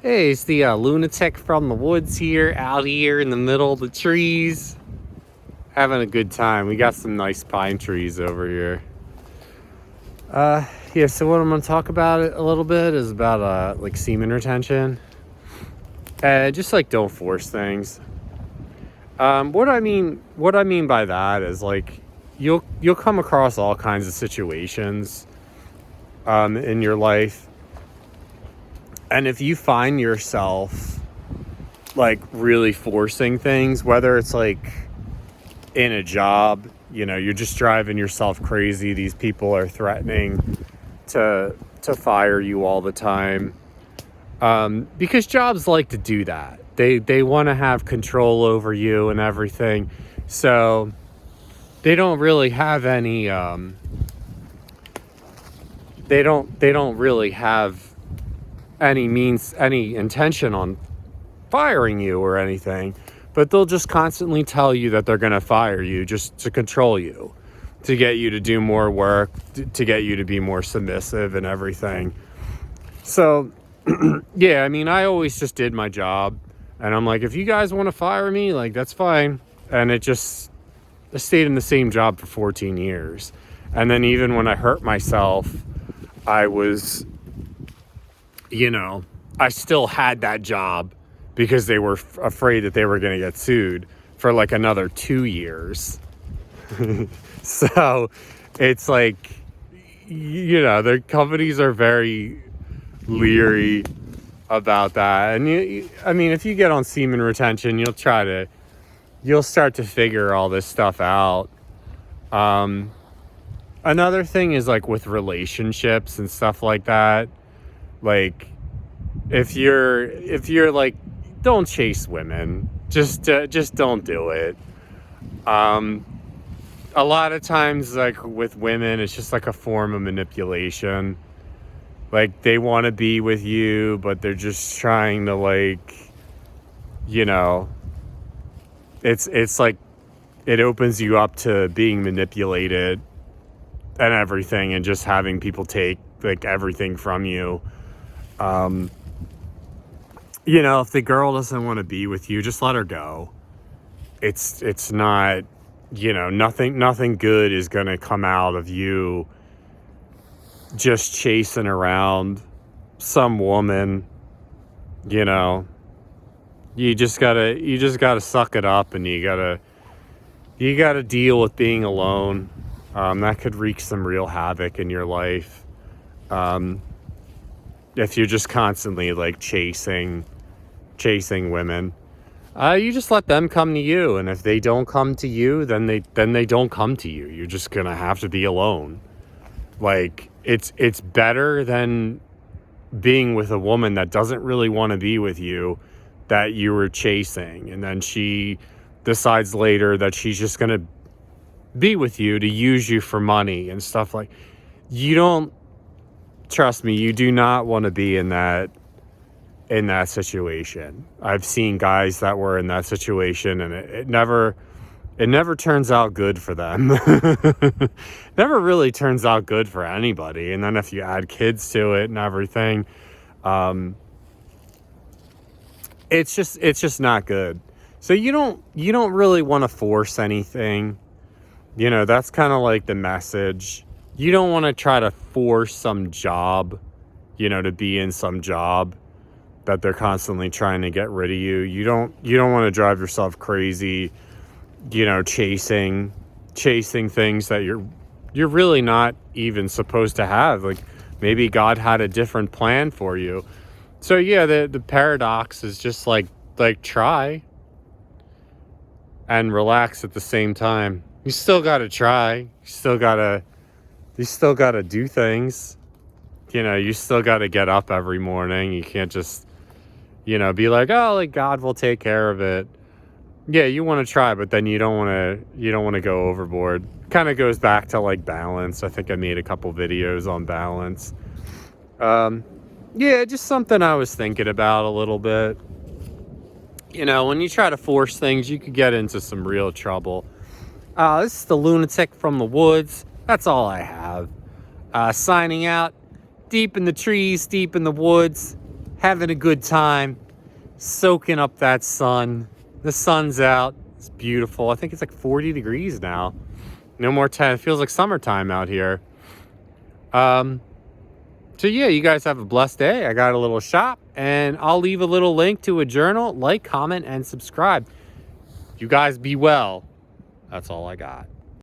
Hey, it's the lunatic from the woods here, out here in the middle of the trees. Having a good time. We got some nice pine trees over here. Yeah, so what I'm going to talk about a little bit is about, like, semen retention. Just, like, don't force things. What I mean by that is, like, you'll come across all kinds of situations, in your life. And if you find yourself, like, really forcing things, whether it's, like, in a job, you're just driving yourself crazy. These people are threatening to fire you all the time. Because jobs like to do that. They want to have control over you and everything. So they don't really have any, they don't really have any intention on firing you or anything, but they'll just constantly tell you that they're going to fire you just to control you, to get you to do more work, to get you to be more submissive and everything. So, yeah, I mean, I always just did my job, and I'm like, if you guys want to fire me, like, that's fine. And I stayed in the same job for 14 years. And then even when I hurt myself, I was, I still had that job because they were afraid that they were going to get sued for like another 2 years. So it's like, the companies are very leery about that. And if you get on semen retention, you'll start to figure all this stuff out. Another thing is, like, with relationships and stuff like that. Like, if you're like, don't chase women. Just don't do it. A lot of times, like, with women, it's just like a form of manipulation. Like, they want to be with you, but they're just trying to, like, it's like it opens you up to being manipulated and everything, and just having people take, like, everything from you. If the girl doesn't want to be with you, just let her go. It's not, nothing good is going to come out of you just chasing around some woman. You just gotta suck it up, and you gotta deal with being alone. That could wreak some real havoc in your life. If you're just constantly, like, chasing women, you just let them come to you. And if they don't come to you, then they don't come to you. You're just gonna have to be alone. Like, it's better than being with a woman that doesn't really want to be with you, that you were chasing, and then she decides later that she's just gonna be with you to use you for money and stuff. Like, trust me, you do not want to be in that situation. I've seen guys that were in that situation, and it never turns out good for them. Never really turns out good for anybody. And then if you add kids to it and everything, it's just not good. So you don't really want to force anything. That's kind of like the message. You don't want to try to force some job, to be in some job that they're constantly trying to get rid of you. You don't want to drive yourself crazy, chasing things that you're really not even supposed to have. Like, maybe God had a different plan for you. So yeah, the paradox is just like try and relax at the same time. You still got to try. You still got to do things. You still got to get up every morning. You can't just, be like, oh, like, God will take care of it. Yeah, you want to try, but then you don't want to go overboard. Kind of goes back to, like, balance. I think I made a couple videos on balance. Yeah, just something I was thinking about a little bit. When you try to force things, you could get into some real trouble. This is the lunatic from the woods. That's all I have. Signing out. Deep in the trees, deep in the woods. having a good time, soaking up that sun. The sun's out. It's beautiful. I think it's like 40 degrees now. No more 10. It feels like summertime out here. So yeah, you guys have a blessed day. I got a little shop, and I'll leave a little link to a journal. Like, comment, and subscribe. You guys be well. That's all I got.